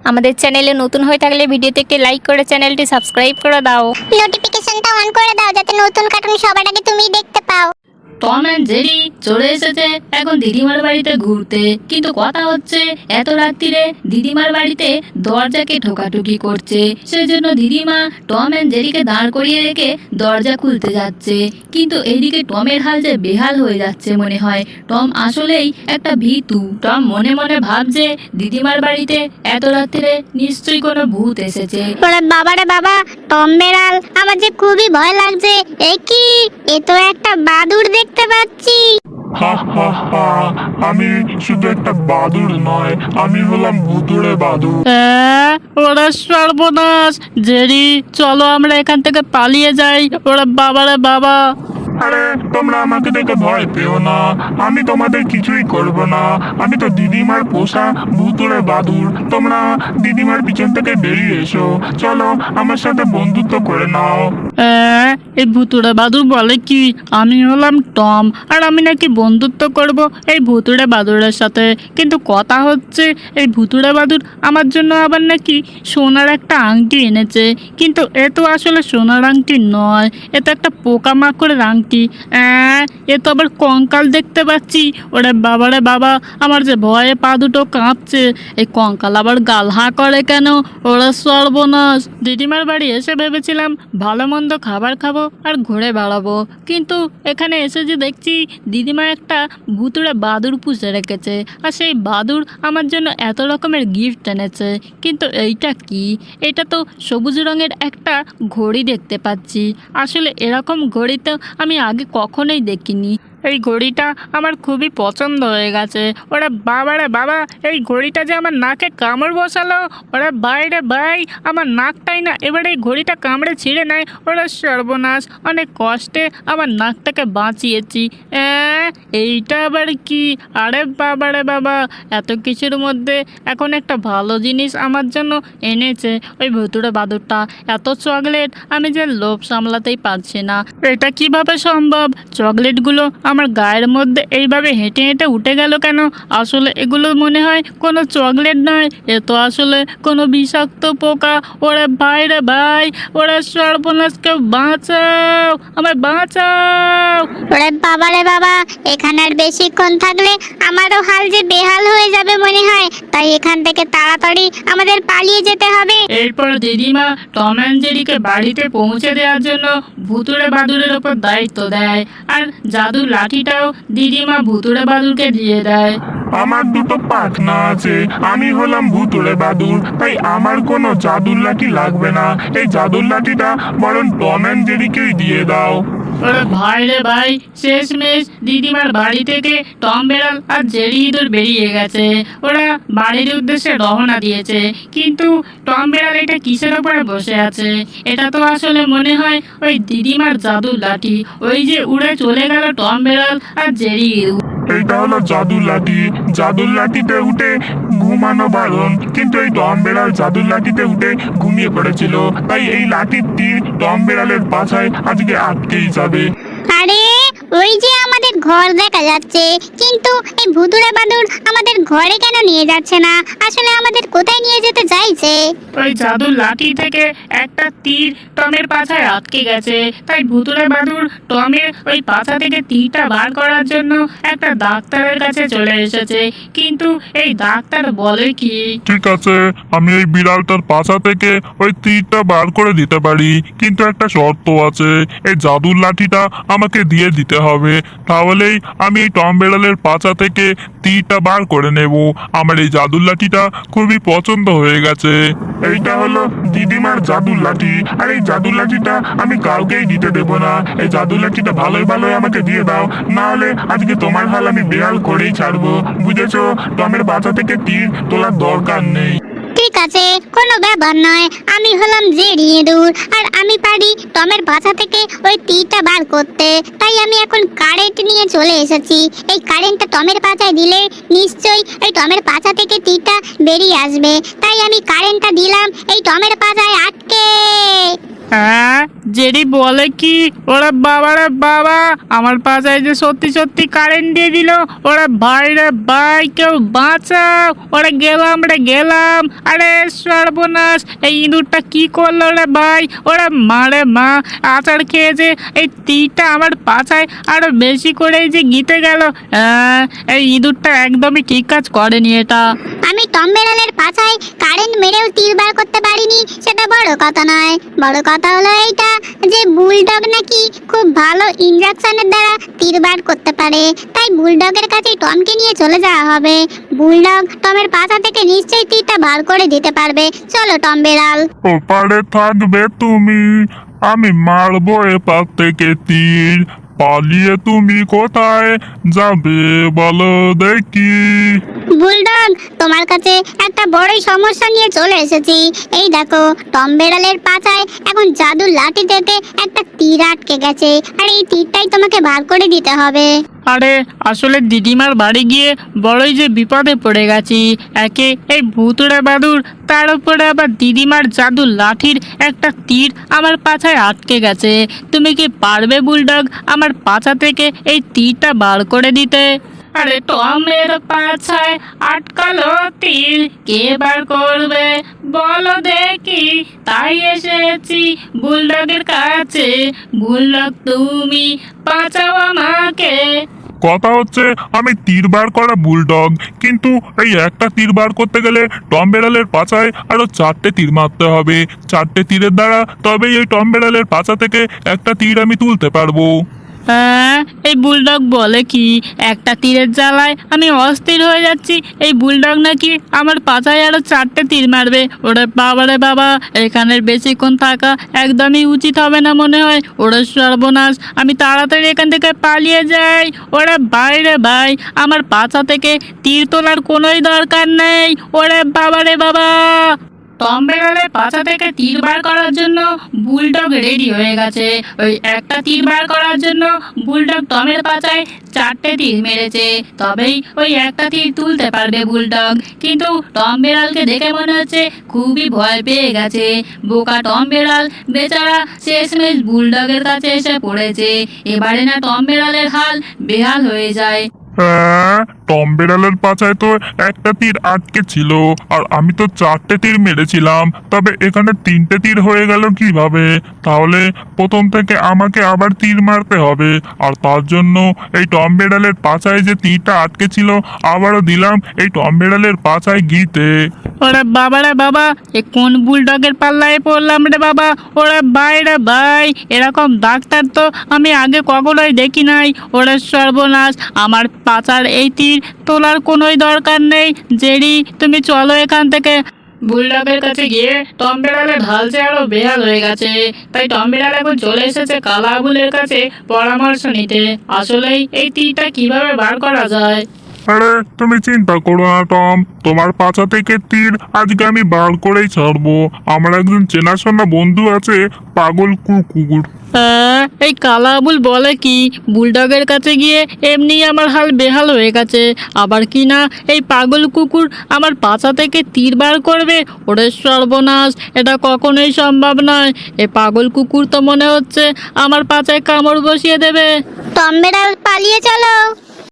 আমাদের চ্যানেলে নতুন হয়ে থাকলে ভিডিওতে একটি লাইক করে চ্যানেলটি সাবস্ক্রাইব করে দাও। নোটিফিকেশনটা অন করে দাও যাতে নতুন কার্টুন সবার আগে তুমি দেখতে পাও। টম অ্যান্ড জেরি চলে এসেছে এখন দিদিমার বাড়িতে ঘুরতে, কিন্তু কথা হচ্ছে এত রাত্রিরে দিদিমার বাড়িতে দরজাকে ঠোকাঠুকি করছে। সেজন্য দিদিমা টম অ্যান্ড জেরিকে দাঁড় করিয়ে রেখে দরজা খুলতে যাচ্ছে, কিন্তু এইদিকে টমের হাল যে বেহাল হয়ে যাচ্ছে মনে হয়। টম আসলেই একটা ভীতু। টম মনে মনে ভাবছে দিদিমার বাড়িতে এত রাত্রিরে নিশ্চয়ই কোনো ভূত এসেছে। ওরে বাবারে বাবা, টম বেড়াল, আমার যে খুবই ভয় লাগছে। এ কি, এ তো একটা বাদুড় দেখতে পাচ্ছি। হা হা হা, আমি শুধু একটা বাদুড় নয়, আমি হলাম ভুতুড়ে বাদুড়। ওরা সর্বনাশ। জেরি, চলো আমরা এখান থেকে পালিয়ে যাই। ওরা বাবারে বাবা। আরে তোমরা আমাকে দেখে ভয় পেও না, আমি তোমাদের কিছুই করব না। আমি তো দিদিমার পোষা ভুতুড়ে বাদুড়। তোমরা দিদিমার পিছন থেকে বেরিয়ে এসো, চলো আমার সাথে বন্ধুত্ব করে নাও। এই ভুতুড়ে বাদুর বলে কি আমি হলাম টম, আর আমি নাকি বন্ধুত্ব করব এই ভুতুড়ে বাদুরের সাথে। কিন্তু কথা হচ্ছে এই ভুতুড়ে বাদুর আমার জন্য আবার নাকি সোনার একটা আংটি এনেছে, কিন্তু এ তো আসলে সোনার আংটি নয়, এ তো একটা পোকামাকড়ের আংটি। এ তো আবার কঙ্কাল দেখতে পাচ্ছি। ওরে বাবারে বাবা, আমার যে ভয়ে পা দুটো কাঁপছে। এই কঙ্কাল আবার গাল হাঁ করে কেন? ওরা সর্বনাশ। দিদিমার বাড়ি এসে ভেবেছিলাম ভালো মন্দ খাবার খাবো আর ঘুরে বেড়াবো, কিন্তু এখানে এসে যে দেখছি দিদিমা একটা ভুতুড়ে বাদুড় পুষে রেখেছে, আর সেই বাদুড় আমার জন্য এত রকমের গিফট এনেছে। কিন্তু এইটা কি? এটা তো সবুজ রঙের একটা ঘড়ি দেখতে পাচ্ছি। আসলে এরকম ঘড়ি তো আমি আগে কখনোই দেখিনি। এই ঘড়িটা আমার খুবই পছন্দ হয়ে গেছে। ওরা বাবারে বাবা, এই ঘড়িটা যে আমার নাকে কামড় বসালো। ওরা বাইরে ভাই, আমার নাকটাই না এবারে এই ঘড়িটা কামড়ে ছিঁড়ে নেয়। ওরা সর্বনাশ, অনেক কষ্টে আমার নাকটাকে বাঁচিয়েছি। এইটা আবার কি? আরে বাবারে বাবা, এত কিছুর মধ্যে এখন একটা ভালো জিনিস আমার জন্য এনেছে ওই ভুতুড়ে বাদুরটা। এত চকলেট, আমি যে লোভ সামলাতেই পারছি না। এটা কিভাবে সম্ভব? চকলেটগুলো আমার গায়ের মধ্যে এইভাবে হেঁটে হেঁটে উঠে গেল কেন? আসলে এগুলো মনে হয় কোনো চকলেট নয়, এ তো আসলে কোনো বিষাক্ত পোকা। ওরে ভাই রে ভাই, ওরা সর্বনাশ, কেউ বাঁচাও, আমায় বাঁচাও। ওরে বাবারে বাবা, এখানে আর বেশিক্ষণ থাকলে আমারও হাল যে বেহাল হয়ে যাবে মনে হয়। তাই এখান থেকে তাড়াতাড়ি আমাদের পালিয়ে যেতে হবে। এরপর দিদিমা টম অ্যান্ড জেরিকে বাড়িতে পৌঁছে দেওয়ার জন্য ভুতুড়ে বাদুড়ের ওপর দায়িত্ব দেয়, আর জাদুর লাঠিটাও দিদিমা ভুতুড়ে বাদুড়কে দিয়ে দেয়। আমার দুটো পাখনা আছে, আমি হলাম ভুতুড়ে বাদুড়, তাই আমার কোনো জাদুর লাঠি লাগবে না। এই জাদুর লাঠিটা বরং টম অ্যান্ড জেরিকেই দিয়ে দাও। ওরে ভাই রে ভাই, শেষমেশ দিদিমার বাড়ি থেকে টম বেড়াল আর জেরি ইঁদুর বেরিয়ে গেছে। ওরা বাড়ির উদ্দেশ্যে রওনা দিয়েছে, কিন্তু টম বেড়াল এটা কিসের ওপরে বসে আছে? এটা তো আসলে মনে হয় ওই দিদিমার জাদুর লাঠি। ওই যে উড়ে চলে গেল টম বেড়াল আর জেরি ইঁদুর। এইটা হলো জাদুর লাঠি। জাদুর লাঠিতে উঠে ঘুমানো বারণ, কিন্তু এই টম বেড়াল জাদুর লাঠিতে উঠে ঘুমিয়ে পড়েছিল, তাই এই লাঠির তীর টম বেড়ালের পাছায় আজকে আটকেই যাবে। আরে, ওই যে আমাদের ঘর দেখা যাচ্ছে, কিন্তু এই ভুতুড়ে বাদুড় আমাদের ঘরে কেন নিয়ে যাচ্ছে না? আসলে আমাদের কোথায় নিয়ে যেতে চাইছে? ওই জাদুর লাঠি থেকে একটা তীর টমের পাছায় আটকে গেছে, তাই ভুতুড়ে বাদুড় টমের ওই পাছা থেকে তীরটা বার করার জন্য একটা ডাক্তারের কাছে চলে এসেছে। কিন্তু এই ডাক্তার বলে কি, ঠিক আছে, আমি এই বিড়ালটার পাছা থেকে ওই তীরটা বার করে দিতে পারি, কিন্তু একটা শর্ত আছে। এই জাদুর লাঠিটা আমাকে দিয়ে দিতে হবে, তাহলেই আমি এই টম বেড়ালের পাছা থেকে তীরটা বার করে নেব। আমার এই জাদুর লাঠিটা খুবই পছন্দ হয়ে গেছে। এইটা হলো দিদিমার জাদুর লাঠি, আর এই জাদুর লাঠিটা আমি কাউকেই দিতে দেব না। এই জাদুর লাঠিটা ভালোই ভালোই আমাকে দিয়ে দাও, না হলে আজকে তোমার হাল আমি বেহাল করেই ছাড়বো, বুঝেছো? টমের পাছা থেকে তীর তোলার দরকার নেই। ঠিক আছে, কোনো ব্যাপার নয়। আমি হলাম জেরি ইঁদুর, আর আমি পারি টমের পাছা থেকে ওই তীরটা বার করতে। তাই আমি এখন কারেন্ট নিয়ে চলে এসেছি। এই কারেন্টটা টমের পাছায় দিলে নিশ্চয়ই এই টমের পাছা থেকে তীরটা বেরিয়ে আসবে। তাই আমি কারেন্টটা দিলাম এই টমের পাছায় আটকে। হ্যাঁ, জেরি বলে কি? ওরা বাবারে বাবা, আমার পাশায় যে সত্যি সত্যি কারেন্ট দিয়ে দিল। ওরা ভাই রে ভাই, কেউ বাঁচাও, ওরা গেলাম রে গেলাম। আরে সর্বনাশ, এই ইঁদুরটা কি করলো রে ভাই? ওরা মারে মা, আচার খেয়েছে। এই তীরটা আমার পাছায় আরো বেশি করেই যে গিতে গেল। এই ইঁদুরটা একদমই ঠিক কাজ করেনি এটা। আমি টম বেড়ালের পাছায় কারেন্ট মেরেও তীর বার করতে পারিনি, সেটা বড় কথা নয়। বড় কথা হলো এইটা যে বুলডগ নাকি খুব ভালো ইনজেকশনের দ্বারা তীর বার করতে পারে। তাই বুলডগের কাছে টমকে নিয়ে চলে যাওয়া হবে। বুলডগ টমের পাছা থেকে নিশ্চয়ই তীরটা বার করে দিতে পারবে। চলো টম বেড়াল। ওপারে থাকবে তুমি, আমি মারবো এপার থেকে তীর। পালিয়ে তুমি কোথায় যাবে বলো দেখি। বুলডগ, তোমার কাছে একটা বড়ই সমস্যা নিয়ে চলে এসেছি। এই দেখো, টম বেড়ালের পাছায় এখন জাদুর লাঠি থেকে একটা তীর আটকে গেছে, আর এই তীরটাই তোমাকে বার করে দিতে হবে। আরে আসলে দিদিমার বাড়ি গিয়ে বড়ই যে বিপদে পড়ে গেছি। একে এই ভুতুড়ে বাদুর, তার উপরে আবার দিদিমার জাদুর লাঠির একটা তীর আমার পাছায় আটকে গেছে। তুমি কি পারবে বুলডগ আমার পাছা থেকে এই তীরটা বার করে দিতে? আরে টমের পাছায় আটকালো তীর, কে বার করবে বলো দেখি। তাই এসেছি বুলডগের কাছে। বুলডগ তুমি বাঁচাও আমাকে। কথা হচ্ছে আমি তীর বার করা বুলডগ, কিন্তু এই একটা তীর বার করতে গেলে টম বেড়ালের পাছায় আরো 4টে তীর মারতে হবে। 4টে তীরের দ্বারা তবেই এই টম বেড়ালের পাছা থেকে একটা তীর আমি তুলতে পারবো। হ্যাঁ, এই বুলডগ বলে কি? একটা তীরের জ্বালায় আমি অস্থির হয়ে যাচ্ছি। এই বুলডগ নাকি আমার পাছায় আরো 4টে তীর মারবে। ওরে বাবা রে বাবা, এখানের বেশিক্ষণ থাকা একদমই উচিত হবে না মনে হয়। ওরে সর্বনাশ, আমি তাড়াতাড়ি এখান থেকে পালিয়ে যাই। ওরে ভাই রে ভাই, আমার পাছা থেকে তীর তোলার কোনোই দরকার নেই। ওরে বাবা রে বাবা। টম বেড়ালের পাছা থেকে তীর বার করার জন্য বুলডগ রেডি হয়ে গেছে। ওই একটা তীর বার করার জন্য বুলডগ টমের পাছায় 4টে তীর মেরেছে, তবেই ওই একটা তীর তুলতে পারবে বুলডগ। কিন্তু টম বেড়ালকে দেখে মনে হচ্ছে খুবই ভয় পেয়ে গেছে। বোকা টম বেড়াল বেচারা শেষমেশ বুলডগের কাছে এসে পড়েছে। এবারে না টম বেড়ালের হাল বেহাল হয়ে যায়। হ্যাঁ, টম বেড়ালের পাছায় তো একটা তীর আটকে ছিল, আর আমি তো 4টে তীর মেরেছিলাম। তবে এখানে 3টে তীর হয়ে গেল কিভাবে? তাহলে প্রথম থেকে আমাকে আবার তীর মারতে হবে, আর তার জন্য এই টম বেড়ালের পাছায় যে তীরটা আটকে ছিল আবারও দিলাম এই টম বেড়ালের পাছায় গিতে। ওরে বাবা রে বাবা, এ কোন বুলডগের পাল্লায় পড়লাম রে বাবা। ওরে ভাই রে ভাই, এরকম ডাক্তার তো আমি আগে কখনোই দেখি নাই। ওরে সর্বনাশ, আমার পাছার এই তীর তোলার কোনোই দরকার নেই। জেরি, তুমি চলো এখান থেকে। বুলডগের কাছে গিয়ে টম বেড়ালের হাল যে আরো বেহাল হয়ে গেছে। তাই টম বেড়াল এখন চলে এসেছে কালা আবুলের কাছে পরামর্শ নিতে। আসলেই এই তীরটা কিভাবে বার করা যায়। আরে তুমি চিন্তা করো না টম, তোমার পাছা থেকে তীর আজকে আমি বার করেই ছাড়বো। আমার একজন চেনাশোনা বন্ধু আছে, পাগল কুকুর। এই কালা আবুল বলে কি? বুলডগের কাছে গিয়ে এমনি আমার হাল বেহাল হয়ে গেছে, আবার কি না এই পাগল কুকুর আমার পাছা থেকে তীর বার করবে? ওরে সর্বনাশ, এটা কখনোই সম্ভব নয়। এই পাগল কুকুর তো মনে হচ্ছে আমার পাছায় কামড় বসিয়ে দেবে। টম বেড়াল, পালিয়ে চলো।